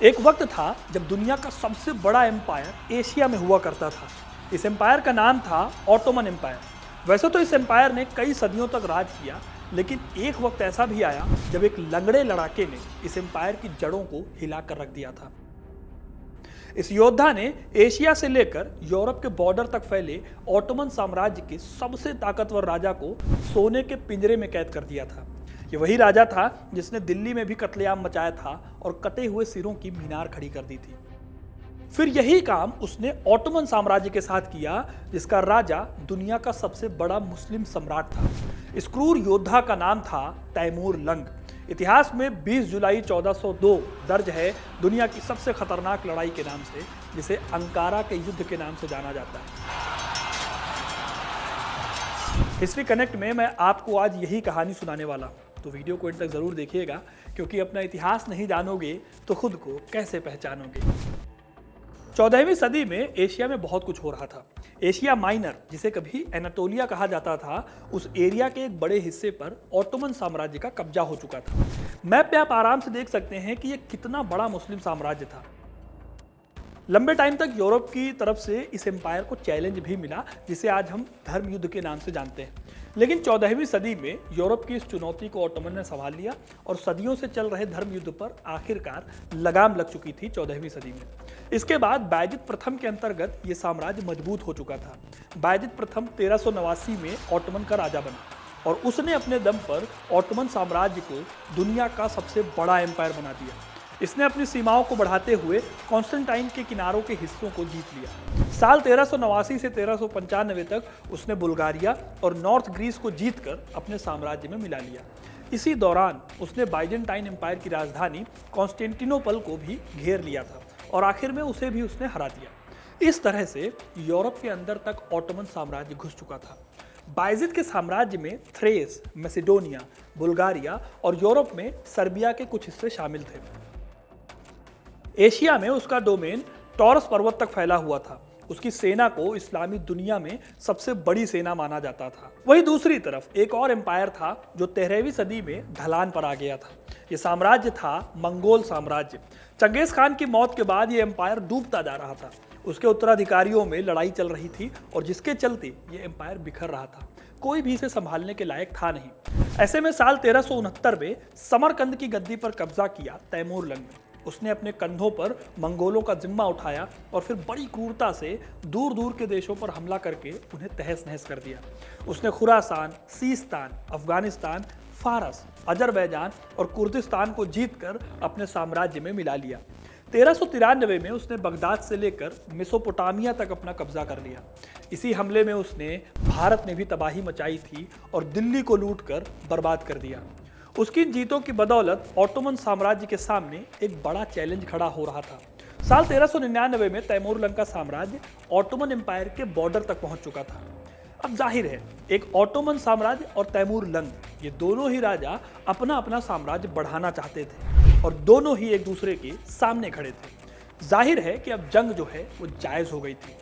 एक वक्त था जब दुनिया का सबसे बड़ा एम्पायर एशिया में हुआ करता था। इस एम्पायर का नाम था ऑटोमन एम्पायर। वैसे तो इस एम्पायर ने कई सदियों तक राज किया, लेकिन एक वक्त ऐसा भी आया जब एक लंगड़े लड़ाके ने इस एम्पायर की जड़ों को हिलाकर रख दिया था। इस योद्धा ने एशिया से लेकर यूरोप के बॉर्डर तक फैले ऑटोमन साम्राज्य के सबसे ताकतवर राजा को सोने के पिंजरे में कैद कर दिया था। ये वही राजा था जिसने दिल्ली में भी कत्लेआम मचाया था और कटे हुए सिरों की मीनार खड़ी कर दी थी। फिर यही काम उसने ऑटोमन साम्राज्य के साथ किया, जिसका राजा दुनिया का सबसे बड़ा मुस्लिम सम्राट था। इस क्रूर योद्धा का नाम था तैमूर लंग। इतिहास में 20 जुलाई 1402 दर्ज है दुनिया की सबसे खतरनाक लड़ाई के नाम से, जिसे अंकारा के युद्ध के नाम से जाना जाता है। हिस्ट्री कनेक्ट में मैं आपको आज यही कहानी सुनाने वाला हूं, तो वीडियो को इन तक जरूर देखिएगा, क्योंकि अपना इतिहास नहीं जानोगे तो खुद को कैसे पहचानोगे। 14वीं सदी में एशिया में बहुत कुछ हो रहा था। एशिया माइनर, जिसे कभी एनाटोलिया कहा जाता था, उस एरिया के एक बड़े हिस्से पर ऑटोमन साम्राज्य का कब्जा हो चुका था। मैप पे आप आराम से देख सकते हैं कि यह कितना बड़ा मुस्लिम साम्राज्य था। लंबे टाइम तक यूरोप की तरफ से इस एम्पायर को चैलेंज भी मिला, जिसे आज हम धर्म युद्ध के नाम से जानते हैं। लेकिन 14वीं सदी में यूरोप की इस चुनौती को ऑटोमन ने संभाल लिया और सदियों से चल रहे धर्म युद्ध पर आखिरकार लगाम लग चुकी थी 14वीं सदी में। इसके बाद बायजिद प्रथम के अंतर्गत ये साम्राज्य मजबूत हो चुका था। बायजिद प्रथम 1389 में ऑटोमन का राजा बना और उसने अपने दम पर ऑटोमन साम्राज्य को दुनिया का सबसे बड़ा एम्पायर बना दिया। इसने अपनी सीमाओं को बढ़ाते हुए कॉन्स्टेंटाइन के किनारों के हिस्सों को जीत लिया। साल 1389 से 1395 तक उसने बुल्गारिया और नॉर्थ ग्रीस को जीतकर अपने साम्राज्य में मिला लिया। इसी दौरान उसने बाइजेंटाइन एम्पायर की राजधानी कॉन्स्टेंटिनोपल को भी घेर लिया था और आखिर में उसे भी उसने हरा दिया। इस तरह से यूरोप के अंदर तक ऑटोमन साम्राज्य घुस चुका था। बायजिद के साम्राज्य में थ्रेस, मैसेडोनिया, बुल्गारिया और यूरोप में सर्बिया के कुछ हिस्से शामिल थे। एशिया में उसका डोमेन टॉरस पर्वत तक फैला हुआ था। उसकी सेना को इस्लामी दुनिया में सबसे बड़ी सेना माना जाता था। वहीं दूसरी तरफ एक और एम्पायर था जो 13वीं सदी में ढलान पर आ गया था। यह साम्राज्य था मंगोल साम्राज्य। चंगेज खान की मौत के बाद यह एम्पायर डूबता जा रहा था। उसके उत्तराधिकारियों में लड़ाई चल रही थी और जिसके चलते यह एम्पायर बिखर रहा था। कोई भी इसे संभालने के लायक था नहीं। ऐसे में साल 1369 में समरकंद की गद्दी पर कब्जा किया तैमूर लंग ने। उसने अपने कंधों पर मंगोलों का जिम्मा उठाया और फिर बड़ी क्रूरता से दूर दूर के देशों पर हमला करके उन्हें तहस नहस कर दिया। उसने खुरासान, सीस्तान, अफगानिस्तान, फारस, अजरबैजान और कुर्दिस्तान को जीतकर अपने साम्राज्य में मिला लिया। 1393 में उसने बगदाद से लेकर मेसोपोटामिया तक अपना कब्जा कर लिया। इसी हमले में उसने भारत में भी तबाही मचाई थी और दिल्ली को लूटकर बर्बाद कर दिया। उसकी जीतों की बदौलत ऑटोमन साम्राज्य के सामने एक बड़ा चैलेंज खड़ा हो रहा था। साल 1399 में तैमूर लंग का साम्राज्य ऑटोमन एम्पायर के बॉर्डर तक पहुंच चुका था। अब जाहिर है, एक ऑटोमन साम्राज्य और तैमूर लंग, ये दोनों ही राजा अपना अपना साम्राज्य बढ़ाना चाहते थे और दोनों ही एक दूसरे के सामने खड़े थे। जाहिर है कि अब जंग जो है वो जायज हो गई थी।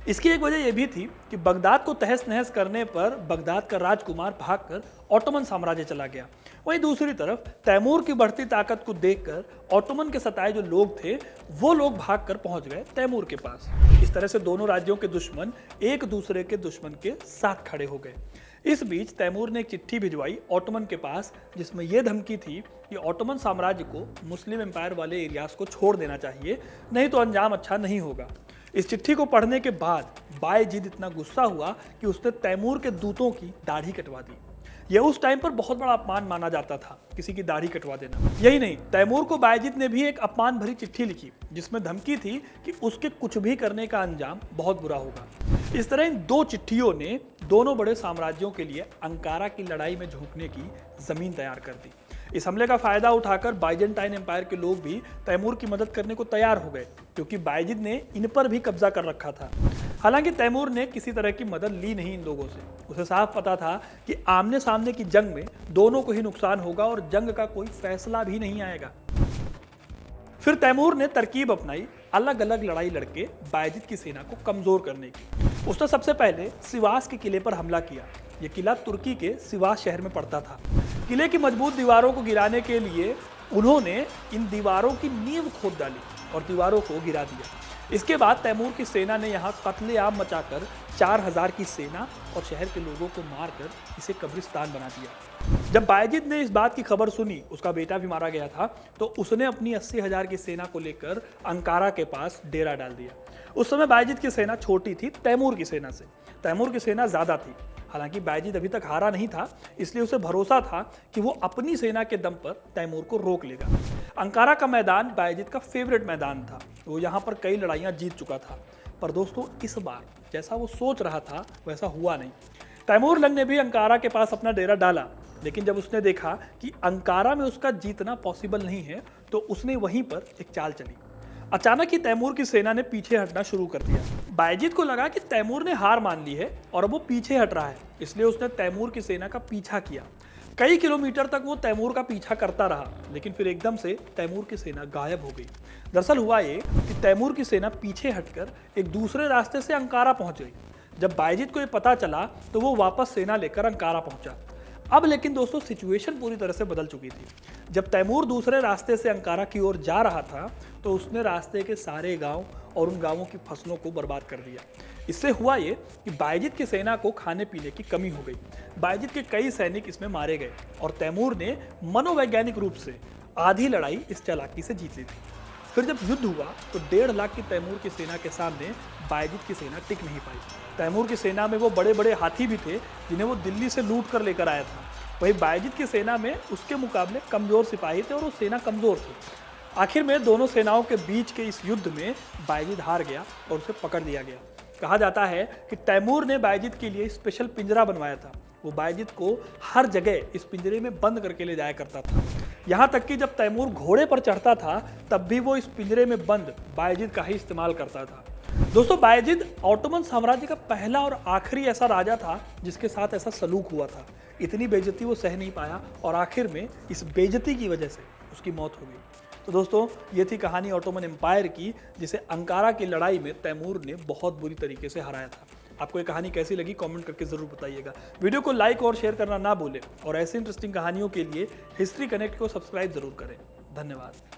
इसकी एक वजह यह भी थी कि बगदाद को तहस नहस करने पर बगदाद का राजकुमार भागकर ऑटोमन साम्राज्य चला गया। वहीं दूसरी तरफ तैमूर की बढ़ती ताकत को देखकर ऑटोमन के सताए जो लोग थे, वो लोग भागकर पहुंच गए तैमूर के पास। इस तरह से दोनों राज्यों के दुश्मन एक दूसरे के दुश्मन के साथ खड़े हो गए। इस बीच तैमूर ने एक चिट्ठी भिजवाई ऑटोमन के पास, जिसमें यह धमकी थी कि ऑटोमन साम्राज्य को मुस्लिम एम्पायर वाले एरियाज को छोड़ देना चाहिए, नहीं तो अंजाम अच्छा नहीं होगा। इस चिट्ठी को पढ़ने के बाद बायजिद इतना गुस्सा हुआ कि उसने तैमूर के दूतों की दाढ़ी कटवा दी। यह उस टाइम पर बहुत बड़ा अपमान माना जाता था, किसी की दाढ़ी कटवा देना। यही नहीं, तैमूर को बायजिद ने भी एक अपमान भरी चिट्ठी लिखी, जिसमें धमकी थी कि उसके कुछ भी करने का अंजाम बहुत बुरा होगा। इस तरह इन दो चिट्ठियों ने दोनों बड़े साम्राज्यों के लिए अंकारा की लड़ाई में झोंकने की जमीन तैयार कर दी। इस हमले का फायदा उठाकर बाइजेंटाइन एम्पायर के लोग भी तैमूर की मदद करने को तैयार हो गए, क्योंकि बायजिद ने इन पर भी कब्जा कर रखा था। हालांकि तैमूर ने किसी तरह की मदद ली नहीं इन लोगों से। उसे साफ पता था कि आमने सामने की जंग में दोनों को ही नुकसान होगा और जंग का कोई फैसला भी नहीं आएगा। फिर तैमूर ने तरकीब अपनाई अलग अलग लड़ाई लड़के बायजिद की सेना को कमजोर करने की। उसने सबसे पहले सिवास के किले पर हमला किया। यह किला तुर्की के सिवास शहर में पड़ता था। किले की मजबूत दीवारों को गिराने के लिए उन्होंने इन दीवारों की नींव खोद डाली और दीवारों को गिरा दिया। इसके बाद तैमूर की सेना ने यहाँ कत्लेआम मचाकर 4000 की सेना और शहर के लोगों को मारकर इसे कब्रिस्तान बना दिया। जब बायजीद ने इस बात की खबर सुनी, उसका बेटा भी मारा गया था, तो उसने अपनी 80,000 की सेना को लेकर अंकारा के पास डेरा डाल दिया। उस समय बायजीद की सेना छोटी थी तैमूर की सेना से। तैमूर की सेना ज्यादा थी। हालांकि बायजीद अभी तक हारा नहीं था, इसलिए उसे भरोसा था कि वो अपनी सेना के दम पर तैमूर को रोक लेगा। अंकारा का मैदान बायजीद का फेवरेट मैदान था। वो यहाँ पर कई लड़ाइयाँ जीत चुका था। पर दोस्तों, इस बार जैसा वो सोच रहा था वैसा हुआ नहीं। तैमूर लंग ने भी अंकारा के पास अपना डेरा डाला, लेकिन जब उसने देखा कि अंकारा में उसका जीतना पॉसिबल नहीं है, तो उसने वहीं पर एक चाल चली। अचानक ही तैमूर की सेना ने पीछे हटना शुरू कर दिया। बायजीद को लगा कि तैमूर ने हार मान ली है और अब वो पीछे हट रहा है, इसलिए उसने तैमूर की सेना का पीछा किया। कई किलोमीटर तक वो तैमूर का पीछा करता रहा, लेकिन फिर एकदम से तैमूर की सेना गायब हो गई। दरअसल हुआ ये कि तैमूर की सेना पीछे हटकर एक दूसरे रास्ते से अंकारा पहुंच गई। जब बायजीद को ये पता चला तो वो वापस सेना लेकर अंकारा पहुंचा। अब लेकिन दोस्तों, सिचुएशन पूरी तरह से बदल चुकी थी। जब तैमूर दूसरे रास्ते से अंकारा की ओर जा रहा था, तो उसने रास्ते के सारे गांव और उन गांवों की फसलों को बर्बाद कर दिया। इससे हुआ ये कि बायजीद की सेना को खाने पीने की कमी हो गई। बायजीद के कई सैनिक इसमें मारे गए और तैमूर ने मनोवैज्ञानिक रूप से आधी लड़ाई इस चालाकी से जीत ली थी। फिर जब युद्ध हुआ तो 1.5 लाख की तैमूर की सेना के सामने बायजीद की सेना टिक नहीं पाई। तैमूर की सेना में वो बड़े बड़े हाथी भी थे जिन्हें वो दिल्ली से लूट कर लेकर आया था। वहीं बायजीद की सेना में उसके मुकाबले कमजोर सिपाही थे और वो सेना कमजोर थी। आखिर में दोनों सेनाओं के बीच के इस युद्ध में बायजीद हार गया और उसे पकड़ लिया गया। कहा जाता है कि तैमूर ने बायजीद के लिए स्पेशल पिंजरा बनवाया था। वो बायजीद को हर जगह इस पिंजरे में बंद करके ले जाया करता था। यहाँ तक कि जब तैमूर घोड़े पर चढ़ता था, तब भी वो इस पिंजरे में बंद बायजीद का ही इस्तेमाल करता था। दोस्तों, बायजीद ऑटोमन साम्राज्य का पहला और आखिरी ऐसा राजा था जिसके साथ ऐसा सलूक हुआ था। इतनी बेइज्जती वो सह नहीं पाया और आखिर में इस बेइज्जती की वजह से उसकी मौत हो गई। तो दोस्तों, ये थी कहानी ऑटोमन एम्पायर की, जिसे अंकारा की लड़ाई में तैमूर ने बहुत बुरी तरीके से हराया था। आपको ये कहानी कैसी लगी कमेंट करके जरूर बताइएगा। वीडियो को लाइक और शेयर करना ना भूलें और ऐसी इंटरेस्टिंग कहानियों के लिए हिस्ट्री कनेक्ट को सब्सक्राइब जरूर करें। धन्यवाद।